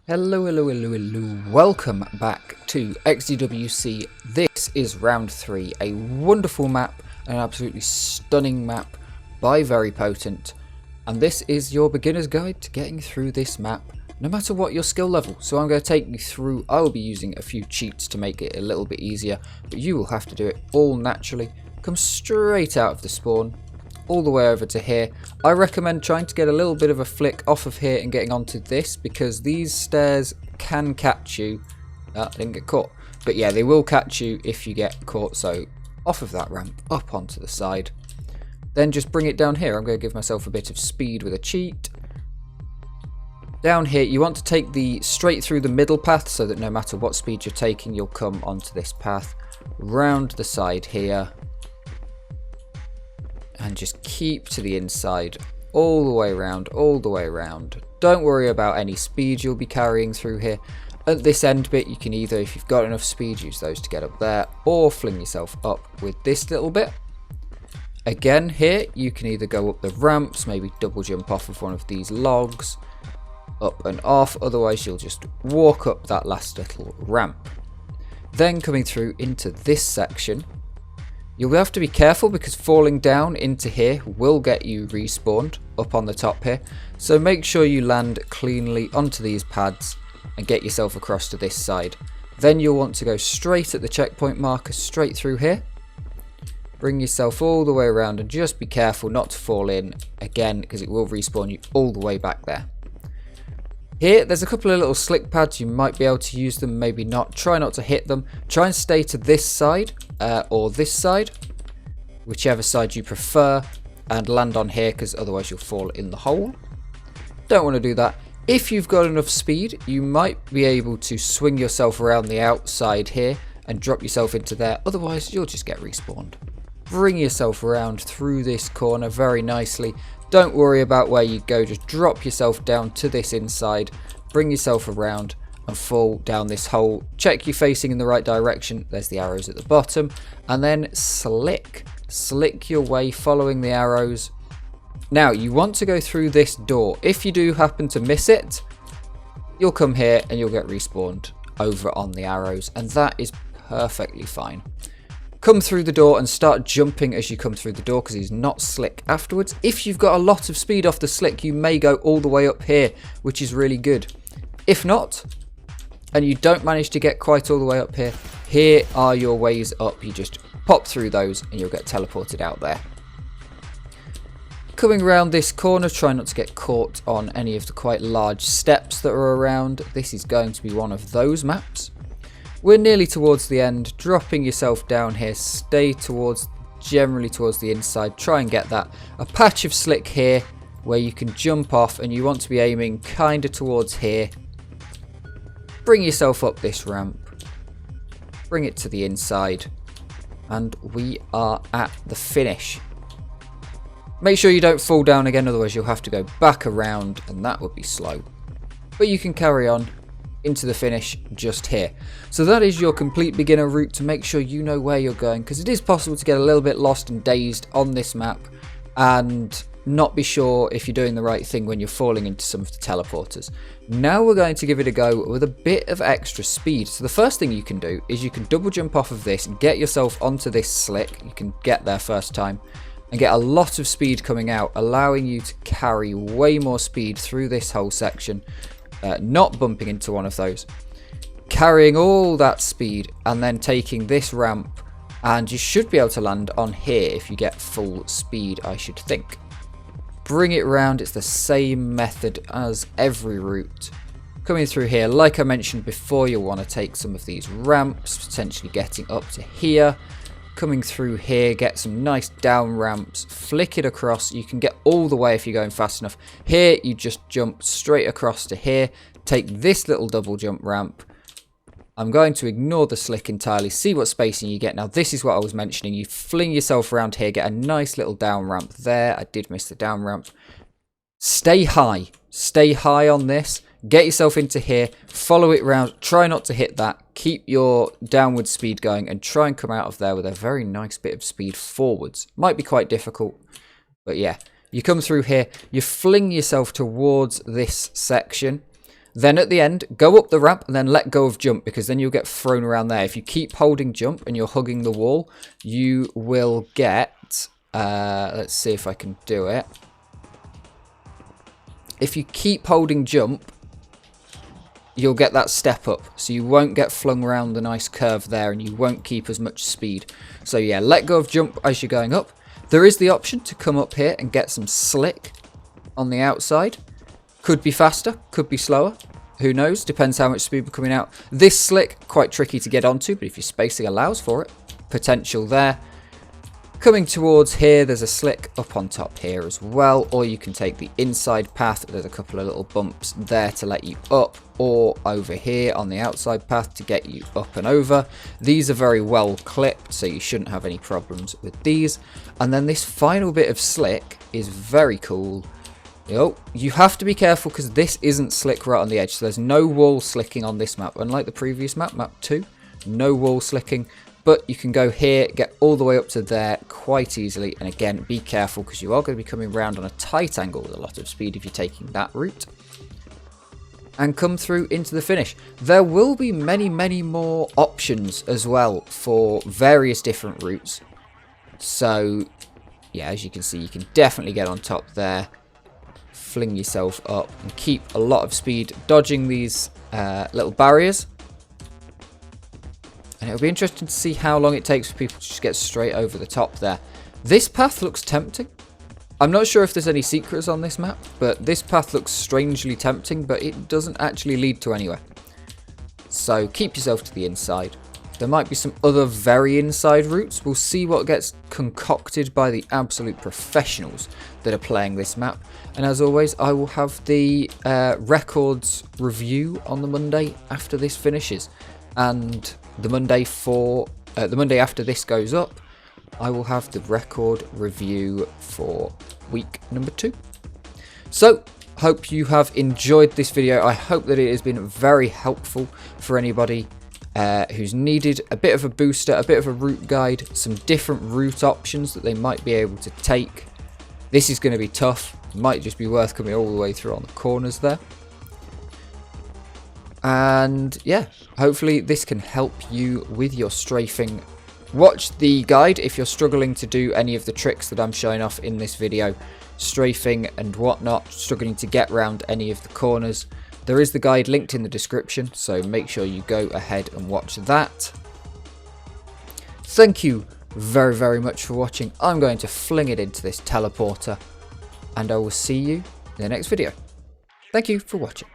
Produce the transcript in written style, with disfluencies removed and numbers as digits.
Hello. Welcome back to XDWC. This is round 3, a wonderful map, an absolutely stunning map by Verypotent. And this is your beginner's guide to getting through this map, no matter what your skill level. So I'm going to take you through, I will be using a few cheats to make it a little bit easier, but you will have to do it all naturally. Come straight out of the spawn, all the way over to here. I recommend trying to get a little bit of a flick off of here and getting onto this, because these stairs can catch you. I didn't get caught, but yeah, they will catch you if you get caught. So off of that ramp, up onto the side, then just bring it down here. I'm going to give myself a bit of speed with a cheat. Down here, you want to take the straight through the middle path, so that no matter what speed you're taking, you'll come onto this path, round the side here, and just keep to the inside, all the way around. Don't worry about any speed you'll be carrying through here. At this end bit, you can either, if you've got enough speed, use those to get up there, or fling yourself up with this little bit. Again, here, you can either go up the ramps, maybe double jump off of one of these logs, up and off, otherwise you'll just walk up that last little ramp. Then coming through into this section, you'll have to be careful, because falling down into here will get you respawned up on the top here. So make sure you land cleanly onto these pads and get yourself across to this side. Then you'll want to go straight at the checkpoint marker, straight through here. Bring yourself all the way around and just be careful not to fall in again, because it will respawn you all the way back there. Here, there's a couple of little slick pads. You might be able to use them, maybe not. Try not to hit them. Try and stay to this side or this side, whichever side you prefer, and land on here, because otherwise you'll fall in the hole. Don't want to do that. If you've got enough speed, you might be able to swing yourself around the outside here and drop yourself into there. Otherwise, you'll just get respawned. Bring yourself around through this corner very nicely. Don't worry about where you go, just drop yourself down to this inside, bring yourself around and fall down this hole. Check you're facing in the right direction, there's the arrows at the bottom, and then slick your way following the arrows. Now you want to go through this door. If you do happen to miss it, you'll come here and you'll get respawned over on the arrows, and that is perfectly fine. Come through the door and start jumping as you come through the door, because he's not slick afterwards. If you've got a lot of speed off the slick, you may go all the way up here, which is really good. If not, and you don't manage to get quite all the way up here, here are your ways up. You just pop through those and you'll get teleported out there. Coming around this corner, try not to get caught on any of the quite large steps that are around. This is going to be one of those maps. We're nearly towards the end. Dropping yourself down here, stay generally towards the inside. Try and get that. A patch of slick here where you can jump off, and you want to be aiming kind of towards here. Bring yourself up this ramp. Bring it to the inside. And we are at the finish. Make sure you don't fall down again, otherwise you'll have to go back around, and that would be slow. But you can carry on into the finish just here. So that is your complete beginner route, to make sure you know where you're going, because it is possible to get a little bit lost and dazed on this map and not be sure if you're doing the right thing when you're falling into some of the teleporters. Now we're going to give it a go with a bit of extra speed. So the first thing you can do is you can double jump off of this and get yourself onto this slick. You can get there first time and get a lot of speed coming out, allowing you to carry way more speed through this whole section. Not bumping into one of those, carrying all that speed, and then taking this ramp, and you should be able to land on here if you get full speed, I should think. Bring it round. It's the same method as every route. Coming through here, like I mentioned before, you'll want to take some of these ramps, potentially getting up to here. Coming through here, get some nice down ramps, flick it across. You can get all the way if you're going fast enough. Here, you just jump straight across to here. Take this little double jump ramp. I'm going to ignore the slick entirely, see what spacing you get. Now, this is what I was mentioning. You fling yourself around here, get a nice little down ramp there. I did miss the down ramp. Stay high. Stay high on this. Get yourself into here, follow it round, try not to hit that, keep your downward speed going, and try and come out of there with a very nice bit of speed forwards. Might be quite difficult, but yeah. You come through here, you fling yourself towards this section, Then at the end, go up the ramp and then let go of jump, because then you'll get thrown around there. If you keep holding jump and you're hugging the wall, you will get... let's see if I can do it. If you keep holding jump, you'll get that step up. So you won't get flung around the nice curve there, and you won't keep as much speed. So yeah, let go of jump as you're going up. There is the option to come up here and get some slick on the outside. Could be faster, could be slower. Who knows? Depends how much speed we're coming out. This slick, quite tricky to get onto, but if your spacing allows for it, potential there. Coming towards here, there's a slick up on top here as well, or you can take the inside path. There's a couple of little bumps there to let you up, or over here on the outside path to get you up and over. These are very well clipped, so you shouldn't have any problems with these. And then this final bit of slick is very cool. You have to be careful because this isn't slick right on the edge, so there's no wall slicking on this map. Unlike the previous map, map 2, no wall slicking. But you can go here, get all the way up to there quite easily. And again, be careful because you are going to be coming round on a tight angle with a lot of speed if you're taking that route. And come through into the finish. There will be many, many more options as well for various different routes. So, yeah, as you can see, you can definitely get on top there. Fling yourself up and keep a lot of speed dodging these little barriers. And it'll be interesting to see how long it takes for people to just get straight over the top there. This path looks tempting. I'm not sure if there's any secrets on this map, but this path looks strangely tempting, but it doesn't actually lead to anywhere. So keep yourself to the inside. There might be some other very inside routes. We'll see what gets concocted by the absolute professionals that are playing this map. And as always, I will have the records review on the Monday after this finishes. And the Monday after this goes up, I will have the record review for week number 2. So, hope you have enjoyed this video. I hope that it has been very helpful for anybody who's needed a bit of a booster, a bit of a route guide, some different route options that they might be able to take. This is going to be tough. Might just be worth coming all the way through on the corners there. And yeah, hopefully this can help you with your strafing. Watch the guide if you're struggling to do any of the tricks that I'm showing off in this video. Strafing and whatnot, struggling to get around any of the corners. There is the guide linked in the description, so make sure you go ahead and watch that. Thank you very, very much for watching. I'm going to fling it into this teleporter, and I will see you in the next video. Thank you for watching.